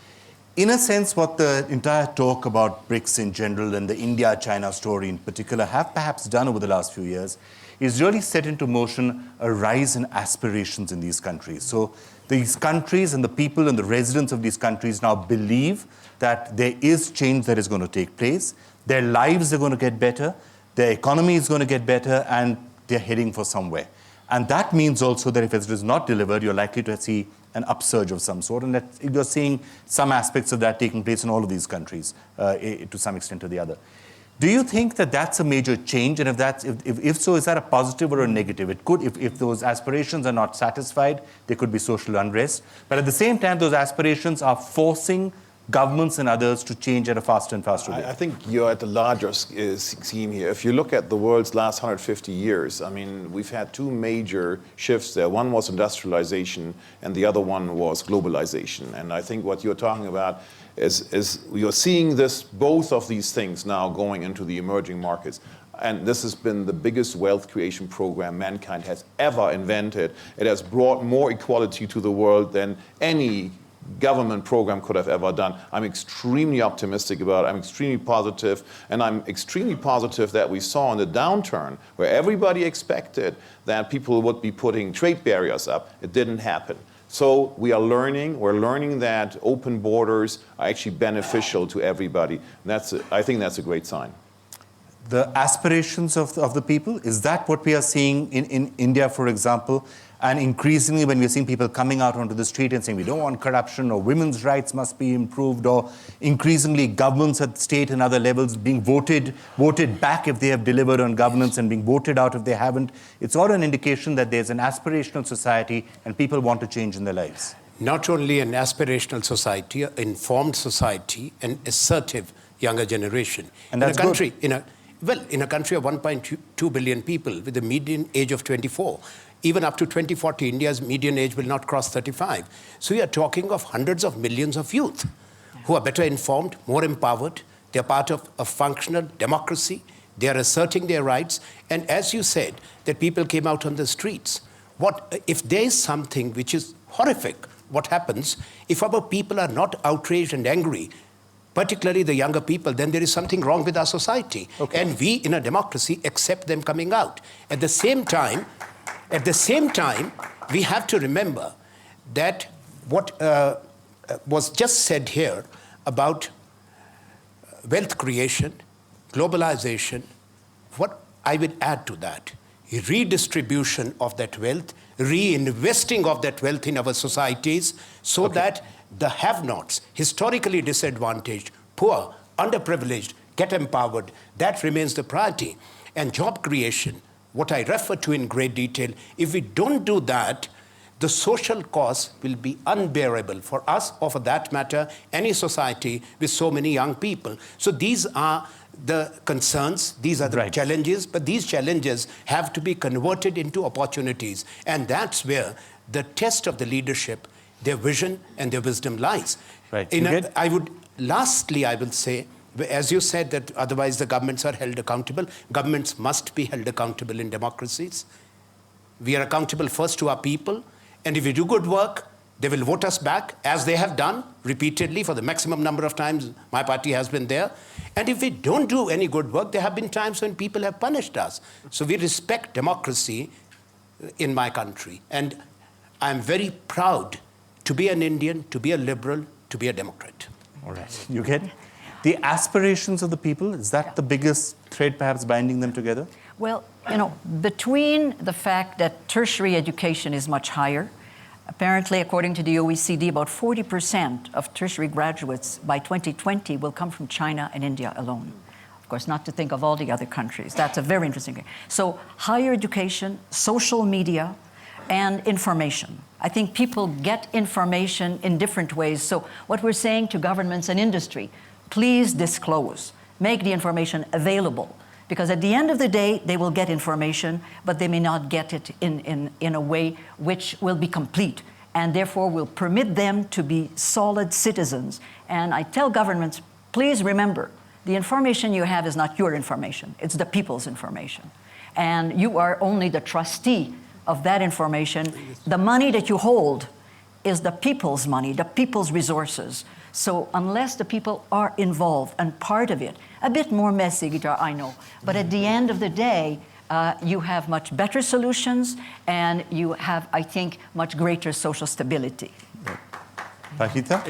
Speaker 1: In a sense, what the entire talk about BRICS in general and the India-China story in particular have perhaps done over the last few years is really set into motion a rise in aspirations in these countries. So these countries and the people and the residents of these countries now believe that there is change that is going to take place, their lives are going to get better, their economy is going to get better, and they're heading for somewhere. And that means also that if it is not delivered, you're likely to see an upsurge of some sort, and that you're seeing some aspects of that taking place in all of these countries to some extent or the other. Do you think that that's a major change? And if so, is that a positive or a negative? It could, if those aspirations are not satisfied, there could be social unrest. But at the same time, those aspirations are forcing governments and others to change at a faster and faster rate.
Speaker 5: I think you're at the larger scheme here. If you look at the world's last 150 years, I mean, we've had two major shifts there. One was industrialization, and the other one was globalization. And I think what you're talking about is you're seeing both of these things now going into the emerging markets. And this has been the biggest wealth creation program mankind has ever invented. It has brought more equality to the world than any government program could have ever done. I'm extremely optimistic about it. I'm extremely positive, and I'm extremely positive that we saw in the downturn where everybody expected that people would be putting trade barriers up. It didn't happen. So we are learning. We're learning that open borders are actually beneficial to everybody. And I think that's a great sign.
Speaker 1: The aspirations of the people, is that what we are seeing in India, for example? And increasingly when we're seeing people coming out onto the street and saying we don't want corruption, or women's rights must be improved, or increasingly governments at state and other levels being voted back if they have delivered on governance and being voted out if they haven't, it's all an indication that there's an aspirational society and people want to change in their lives.
Speaker 3: Not only an aspirational society, an informed society, an assertive younger generation.
Speaker 1: And that's good.
Speaker 3: In a country of 1.2 billion people with a median age of 24, even up to 2040, India's median age will not cross 35. So we are talking of hundreds of millions of youth who are better informed, more empowered. They're part of a functional democracy. They are asserting their rights. And as you said, that people came out on the streets. If there is something which is horrific, what happens, if our people are not outraged and angry, particularly the younger people, then there is something wrong with our society. Okay. And we, in a democracy, accept them coming out. At the same time, we have to remember that what was just said here about wealth creation, globalization, what I would add to that, redistribution of that wealth, reinvesting of that wealth in our societies so that the have-nots, historically disadvantaged, poor, underprivileged, get empowered. That remains the priority. And job creation, what I refer to in great detail, if we don't do that, the social cost will be unbearable for us, or for that matter, any society with so many young people. So these are the concerns, these are the challenges, but these challenges have to be converted into opportunities. And that's where the test of the leadership, their vision and their wisdom lies. Lastly, I will say, as you said, that otherwise the governments are held accountable. Governments must be held accountable in democracies. We are accountable first to our people, and if we do good work, they will vote us back, as they have done repeatedly for the maximum number of times my party has been there. And if we don't do any good work, there have been times when people have punished us. So we respect democracy in my country. And I'm very proud to be an Indian, to be a liberal, to be a Democrat.
Speaker 1: All right. You get it? The aspirations of the people, is that the biggest thread perhaps binding them together?
Speaker 6: Well, between the fact that tertiary education is much higher, apparently, according to the OECD, about 40% of tertiary graduates by 2020 will come from China and India alone. Of course, not to think of all the other countries. That's a very interesting thing. So higher education, social media, and information. I think people get information in different ways. So what we're saying to governments and industry, please disclose, make the information available. Because at the end of the day, they will get information, but they may not get it in a way which will be complete, and therefore will permit them to be solid citizens. And I tell governments, please remember, the information you have is not your information, it's the people's information. And you are only the trustee of that information. The money that you hold is the people's money, the people's resources. So unless the people are involved and part of it, a bit more messy, Gita, I know, but at the end of the day, you have much better solutions, and you have, I think, much greater social stability.
Speaker 1: Gita?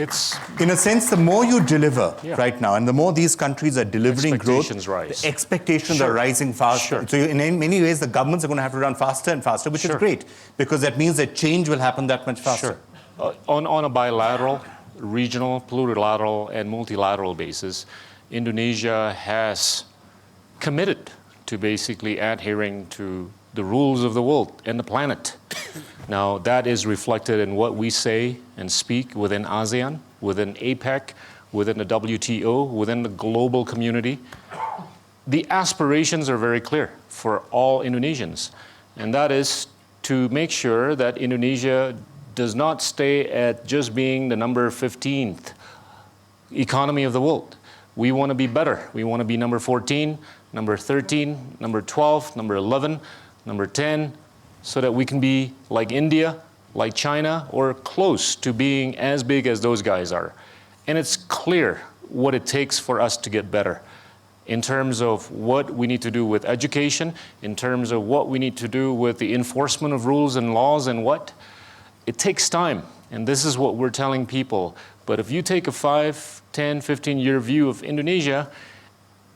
Speaker 1: In a sense, the more you deliver right now, and the more these countries are delivering growth, the expectations are rising faster. So in many ways, the governments are going to have to run faster and faster, which is great, because that means that change will happen that much faster.
Speaker 4: On a bilateral, regional, plurilateral, and multilateral basis, Indonesia has committed to basically adhering to the rules of the world and the planet. Now, that is reflected in what we say and speak within ASEAN, within APEC, within the WTO, within the global community. The aspirations are very clear for all Indonesians, and that is to make sure that Indonesia does not stay at just being the number 15th economy of the world. We want to be better. We want to be number 14, number 13, number 12, number 11, number 10, so that we can be like India, like China or close to being as big as those guys are. And it's clear what it takes for us to get better in terms of what we need to do with education, in terms of what we need to do with the enforcement of rules and laws and what. It takes time, and this is what we're telling people. But if you take a 5, 10, 15-year view of Indonesia,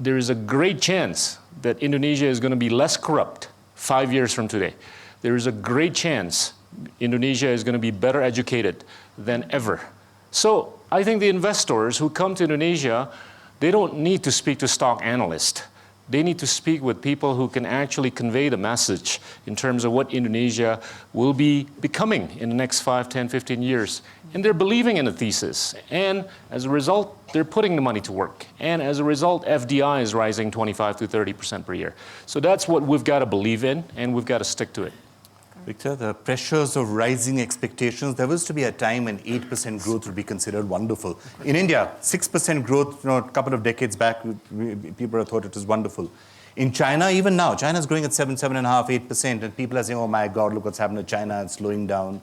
Speaker 4: there is a great chance that Indonesia is going to be less corrupt 5 years from today. There is a great chance Indonesia is going to be better educated than ever. So I think the investors who come to Indonesia, they don't need to speak to stock analysts. They need to speak with people who can actually convey the message in terms of what Indonesia will be becoming in the next 5, 10, 15 years. And they're believing in the thesis. And as a result, they're putting the money to work. And as a result, FDI is rising 25 to 30% per year. So that's what we've got to believe in, and we've got to stick to it.
Speaker 1: Victor, the pressures of rising expectations, there was to be a time when 8% growth would be considered wonderful. In India, 6% growth, a couple of decades back, people thought it was wonderful. In China, even now, China's growing at 7.5%, 8%, and people are saying, oh my God, look what's happened to China, it's slowing down.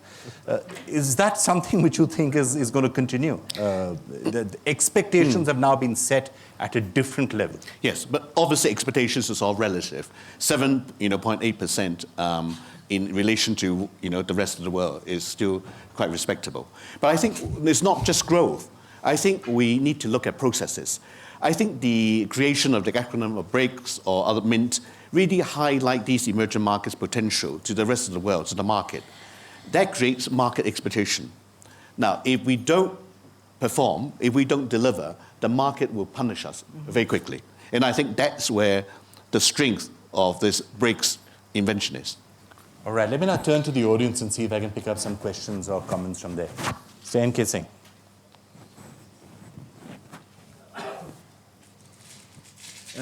Speaker 1: Is that something which you think is going to continue? The expectations have now been set at a different level.
Speaker 2: Yes, but obviously expectations is all relative. 7.8%. In relation to the rest of the world is still quite respectable. But I think it's not just growth. I think we need to look at processes. I think the creation of the acronym of BRICS or other MINT really highlight these emerging markets' potential to the rest of the world, to the market. That creates market expectation. Now, if we don't perform, if we don't deliver, the market will punish us very quickly. And I think that's where the strength of this BRICS invention is.
Speaker 1: All right, let me now turn to the audience and see if I can pick up some questions or comments from there. Mr. N.K. Singh.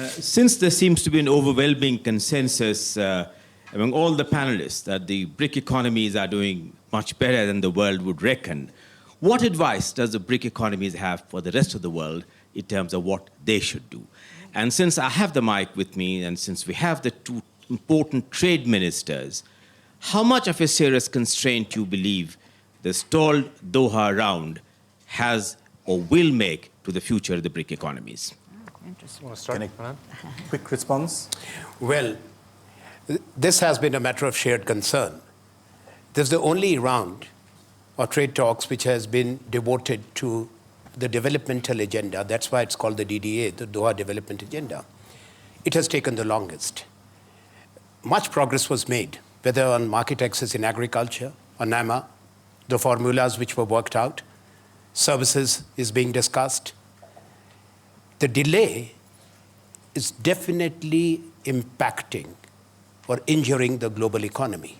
Speaker 7: Since there seems to be an overwhelming consensus among all the panelists that the BRIC economies are doing much better than the world would reckon, what advice does the BRIC economies have for the rest of the world in terms of what they should do? And since I have the mic with me, and since we have the two important trade ministers, how much of a serious constraint you believe the stalled Doha round has or will make to the future of the BRIC economies?
Speaker 6: Interesting.
Speaker 4: You want to start, Anand?
Speaker 1: Quick response.
Speaker 3: Well, this has been a matter of shared concern. This is the only round of trade talks which has been devoted to the developmental agenda. That's why it's called the DDA, the Doha Development Agenda. It has taken the longest. Much progress was made, whether on market access in agriculture, on NAMA, the formulas which were worked out, services is being discussed. The delay is definitely impacting or injuring the global economy.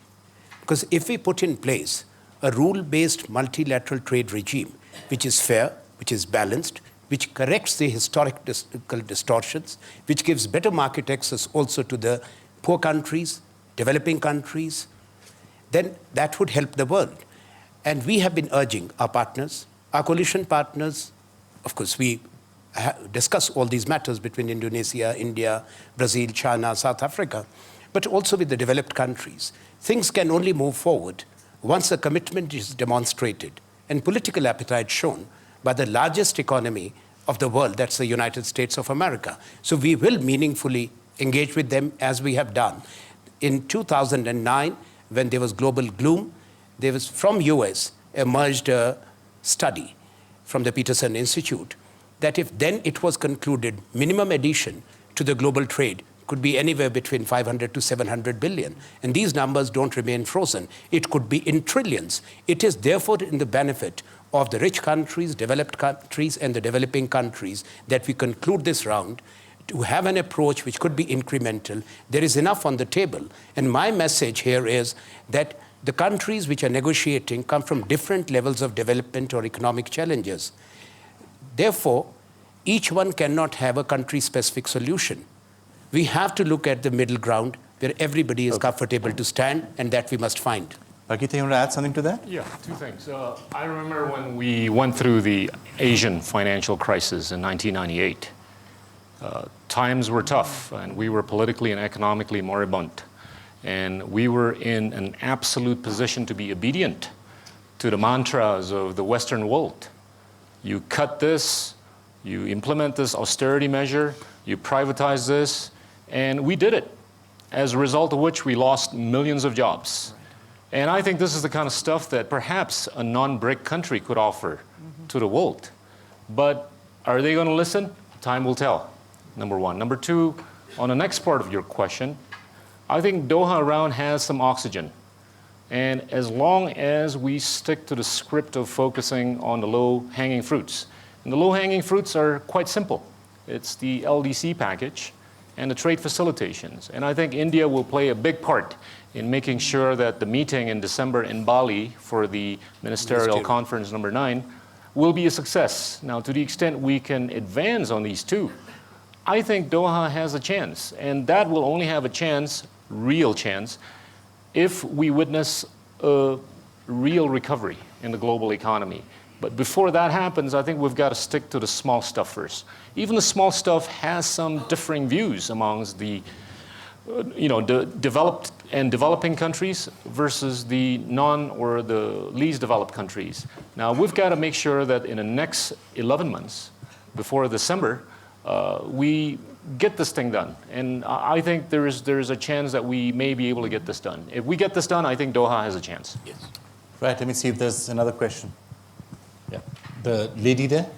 Speaker 3: Because if we put in place a rule-based multilateral trade regime, which is fair, which is balanced, which corrects the historical distortions, which gives better market access also to the poor countries, developing countries, then that would help the world. And we have been urging our partners, our coalition partners, of course, we discuss all these matters between Indonesia, India, Brazil, China, South Africa, but also with the developed countries. Things can only move forward once a commitment is demonstrated and political appetite shown by the largest economy of the world, that's the United States of America. So we will meaningfully engage with them as we have done. In 2009, when there was global gloom, there was from US emerged a study from the Peterson Institute that if then it was concluded minimum addition to the global trade could be anywhere between 500 to 700 billion. And these numbers don't remain frozen. It could be in trillions. It is therefore in the benefit of the rich countries, developed countries, and the developing countries that we conclude this round to have an approach which could be incremental. There is enough on the table. And my message here is that the countries which are negotiating come from different levels of development or economic challenges. Therefore, each one cannot have a country-specific solution. We have to look at the middle ground where everybody is comfortable to stand, and that we must find.
Speaker 1: Gita, you want to add something to that?
Speaker 4: Yeah, two things. I remember when we went through the Asian financial crisis in 1998. Times were tough, and we were politically and economically moribund. And we were in an absolute position to be obedient to the mantras of the Western world. You cut this, you implement this austerity measure, you privatize this, and we did it, as a result of which we lost millions of jobs. And I think this is the kind of stuff that perhaps a non-BRIC country could offer to the world. But are they going to listen? Time will tell, number one. Number two, on the next part of your question, I think Doha round has some oxygen. And as long as we stick to the script of focusing on the low-hanging fruits, and the low-hanging fruits are quite simple. It's the LDC package and the trade facilitations. And I think India will play a big part in making sure that the meeting in December in Bali for the Ministerial Conference number 9 will be a success. Now, to the extent we can advance on these two, I think Doha has a chance. And that will only have a chance, real chance, if we witness a real recovery in the global economy. But before that happens, I think we've got to stick to the small stuff first. Even the small stuff has some differing views amongst the, the developed and developing countries versus the non or the least developed countries. Now, we've got to make sure that in the next 11 months, before December, we get this thing done. And I think there is a chance that we may be able to get this done. If we get this done, I think Doha has a chance.
Speaker 1: Yes. Right, let me see if there's another question. Yeah, the lady there.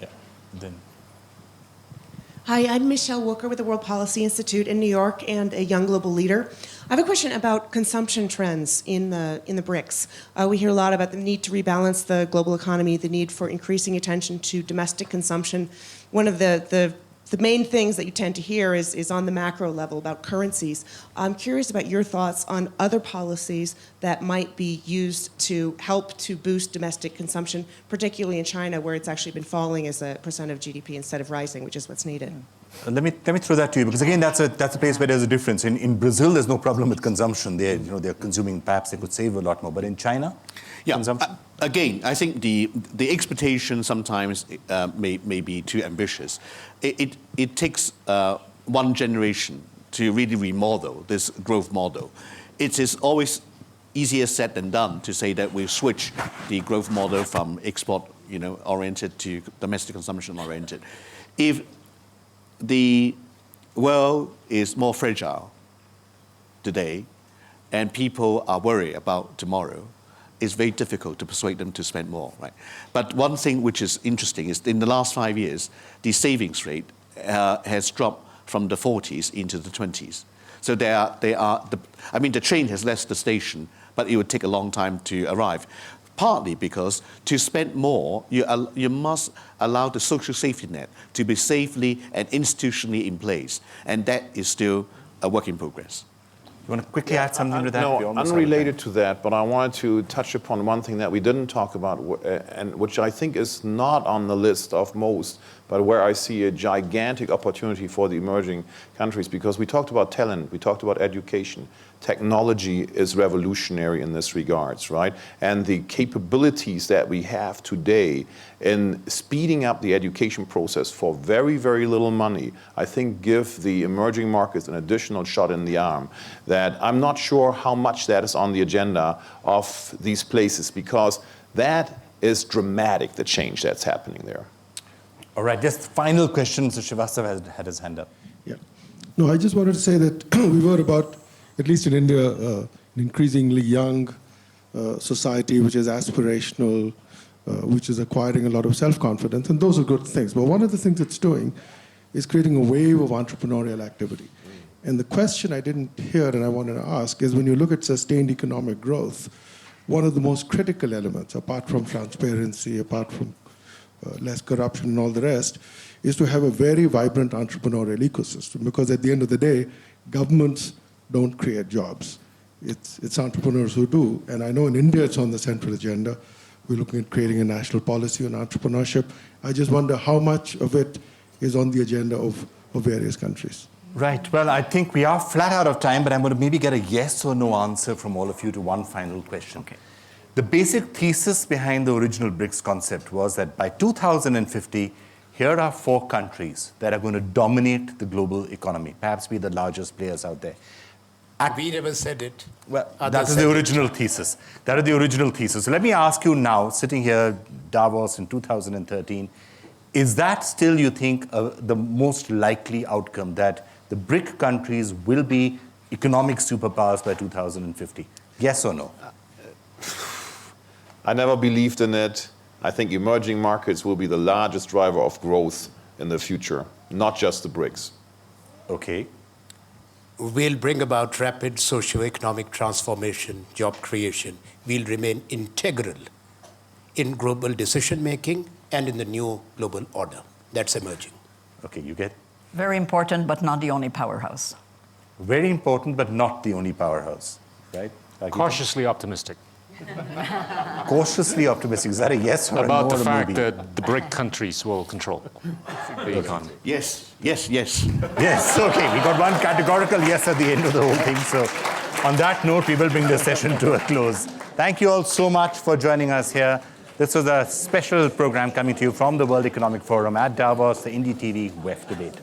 Speaker 1: Yeah, then.
Speaker 8: Hi, I'm Michelle Walker with the World Policy Institute in New York and a young global leader. I have a question about consumption trends in the BRICS. We hear a lot about the need to rebalance the global economy, the need for increasing attention to domestic consumption. One of the main things that you tend to hear is on the macro level about currencies. I'm curious about your thoughts on other policies that might be used to help to boost domestic consumption, particularly in China, where it's actually been falling as a percent of GDP instead of rising, which is what's needed.
Speaker 1: Let me throw that to you, because again, that's a place where there's a difference. In Brazil, there's no problem with consumption. They're consuming, perhaps they could save a lot more. But in China, consumption?
Speaker 2: Again, I think the expectation sometimes may be too ambitious. It takes one generation to really remodel this growth model. It is always easier said than done to say that we switch the growth model from export, oriented to domestic consumption oriented. If the world is more fragile today, and people are worried about tomorrow, it's very difficult to persuade them to spend more, right? But one thing which is interesting is in the last 5 years, the savings rate has dropped from the 40s into the 20s. So the train has left the station, but it would take a long time to arrive. Partly because to spend more, you must allow the social safety net to be safely and institutionally in place. And that is still a work in progress.
Speaker 1: You want to quickly add something to that?
Speaker 5: No, unrelated to that, but I wanted to touch upon one thing that we didn't talk about, and which I think is not on the list of most, but where I see a gigantic opportunity for the emerging countries, because we talked about talent, we talked about education. Technology is revolutionary in this regards, right? And the capabilities that we have today in speeding up the education process for very, very little money, I think give the emerging markets an additional shot in the arm that I'm not sure how much that is on the agenda of these places, because that is dramatic, the change that's happening there.
Speaker 1: All right, just final question. So Srivastav has had his hand up.
Speaker 9: Yeah. No, I just wanted to say that we were about, at least in India, an increasingly young society which is aspirational, which is acquiring a lot of self-confidence, and those are good things. But one of the things it's doing is creating a wave of entrepreneurial activity. And the question I didn't hear and I wanted to ask is, when you look at sustained economic growth, one of the most critical elements, apart from transparency, apart from less corruption and all the rest, is to have a very vibrant entrepreneurial ecosystem. Because at the end of the day, governments don't create jobs. It's entrepreneurs who do. And I know in India it's on the central agenda. We're looking at creating a national policy on entrepreneurship. I just wonder how much of it is on the agenda of various countries.
Speaker 1: Right. Well, I think we are flat out of time, but I'm going to maybe get a yes or no answer from all of you to one final question. Okay. The basic thesis behind the original BRICS concept was that by 2050, here are 4 countries that are going to dominate the global economy, perhaps be the largest players out there.
Speaker 3: We never said it.
Speaker 1: Well,
Speaker 3: Others
Speaker 1: that is
Speaker 3: said
Speaker 1: the
Speaker 3: it.
Speaker 1: original thesis. That is the original thesis. So let me ask you now, sitting here, Davos in 2013, is that still, you think, the most likely outcome, that the BRIC countries will be economic superpowers by 2050? Yes or no?
Speaker 5: I never believed in it. I think emerging markets will be the largest driver of growth in the future, not just the BRICS.
Speaker 1: Okay.
Speaker 3: We'll bring about rapid socio-economic transformation, job creation. We'll remain integral in global decision-making and in the new global order that's emerging.
Speaker 1: Okay, you get
Speaker 6: Very important, but not the only powerhouse.
Speaker 1: very important, but not the only powerhouse, right? Like
Speaker 4: Cautiously optimistic
Speaker 1: cautiously optimistic. Is that a yes or a no
Speaker 4: about the
Speaker 1: or a
Speaker 4: fact
Speaker 1: maybe?
Speaker 4: that the BRIC countries will control the economy.
Speaker 2: Yes, yes, yes.
Speaker 1: Yes, okay. We got one categorical yes at the end of the whole thing. So on that note, we will bring the session to a close. Thank you all so much for joining us here. This was a special program coming to you from the World Economic Forum at Davos, the NDTV WEF debate.